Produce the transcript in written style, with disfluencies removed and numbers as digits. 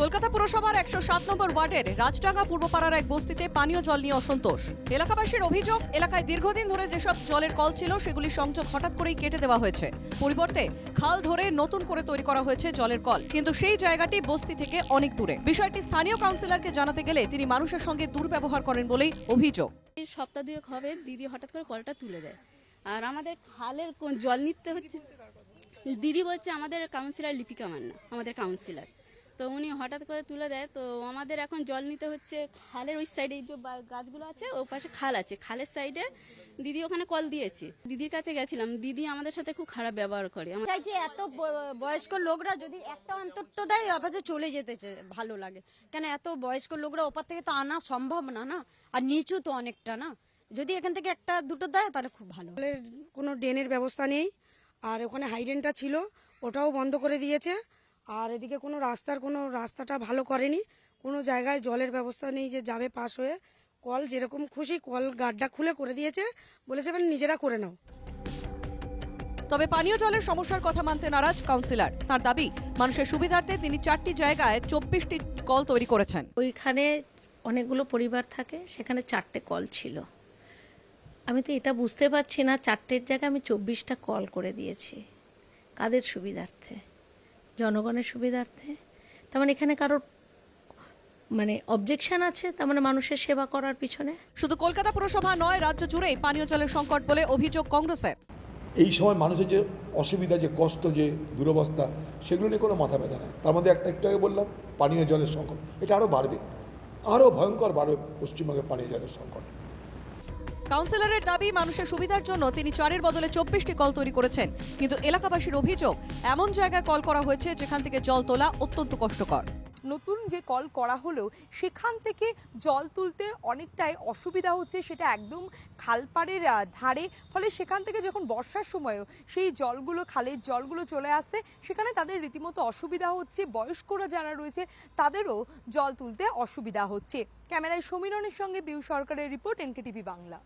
কলকাতা পুরসভার ১০৭ নম্বর ওয়ার্ডের রাজডাঙ্গা পূর্বপাড়ার এক বস্তিতে পানীয় জল নিয়ে অসন্তোষ। এলাকাবাসীর অভিযোগ, এলাকায় দীর্ঘদিন ধরে যেসব জলের কল ছিল সেগুলি সংযোগ হঠাৎ করেই কেটে দেওয়া হয়েছে। পরিবর্তে খাল ধরে নতুন করে তৈরি করা হয়েছে জলের কল, কিন্তু সেই জায়গাটি বস্তি থেকে অনেক দূরে। বিষয়টি স্থানীয় কাউন্সিলরকে জানাতে গেলে তিনি মানুষের সঙ্গে দুর্ব্যবহার করেন বলেই অভিযোগ। সপ্তাহ দুয়েক হবে দিদি হঠাৎ করে কলটা তুলে দেয়, আর আমাদের খালের জল নিতে হচ্ছে। দিদি বলছে আমাদের কাউন্সিলর লিপিকা মান্না, আমাদের কাউন্সিলর, তো উনি হঠাৎ করে তুলে দেয়। তো আমাদের এখন জল নিতে হচ্ছে খালের ওই সাইডে, যে গাছগুলো আছে ওর পাশে খাল আছে, খালের সাইডে দিদি ওখানে কল দিয়েছে। দিদির কাছে গেছিলাম, দিদি আমাদের সাথে খুব খারাপ ব্যবহার করে। চাইছি এত বয়স্ক লোকরা যদি একটা অন্তত দেয়, আপাতত চলে যেতেছে ভালো লাগে। কেন এত বয়স্ক লোকরা ওপার থেকে তো আনা সম্ভব না, না আর নিচু তো অনেকটা, না যদি এখান থেকে একটা দুটো দেয় তাহলে খুব ভালো। কোনো ড্রেনের ব্যবস্থা নেই, আর ওখানে হাইড্রেনটা ছিল ওটাও বন্ধ করে দিয়েছে। আর এদিকে কোনো রাস্তাটা ভালো করেনি, কোনো জায়গায় জলের ব্যবস্থা নেই যে যাবে পাশ হয়ে। কল যেরকম খুশি কল গাড্ডা খুলে করে দিয়েছে, বলেছে নিজেরা করে নাও। তবে পানীয় জলের সমস্যার কথা মানতে নারাজ কাউন্সিলর। তার দাবি, মানুষের সুবিধার্থে তিনি 4টি জায়গায় 24টি কল তৈরি করেছেন। ওইখানে অনেকগুলো পরিবার থাকে, সেখানে 4টে কল ছিল। আমি তো এটা বুঝতে পারছি না, 4টের জায়গায় আমি 24টা কল করে দিয়েছি। কাদের সুবিধার্থে? জনগণের সুবিধার্থে। তার মানে এখানে কারোর অবজেকশন আছে, তার মানে মানুষের সেবা করার পিছনে। শুধু কলকাতা পুরসভা নয়, রাজ্য জুড়েই পানীয় জলের সংকট বলে অভিযোগ কংগ্রেসের। এই সময় মানুষের যে অসুবিধা, যে কষ্ট, যে দুরবস্থা, সেগুলো নিয়ে কোনো মাথা ব্যথা নেই। তার মধ্যে একটু আগে বললাম পানীয় জলের সংকট, এটা আরও বাড়বে, আরও ভয়ঙ্কর বাড়বে পশ্চিমবঙ্গে পানীয় জলের সংকট। কাউন্সিলরের দাবি, মানুষের সুবিধার জন্য তিনি 4-এর বদলে 24টি কল তৈরি করেছেন, কিন্তু এলাকাবাসীর অভিযোগ এমন জায়গায় কল করা হয়েছে যেখান থেকে জল তোলা অত্যন্ত কষ্টকর। নতুন যে কল করা হলো সেখান থেকে জল তুলতে অনেকটাই অসুবিধা হচ্ছে, সেটা একদম খালপাড়ের ধারে। ফলে সেখান থেকে যখন বর্ষার সময়ও সেই জলগুলো, খালের জলগুলো চলে আসছে, সেখানে তাদের রীতিমতো অসুবিধা হচ্ছে। বয়স্করা যারা রয়েছে তাদেরও জল তুলতে অসুবিধা হচ্ছে। ক্যামেরায় সমীরনের সঙ্গে বিউ সরকারের রিপোর্ট, এনকেটিভি বাংলা।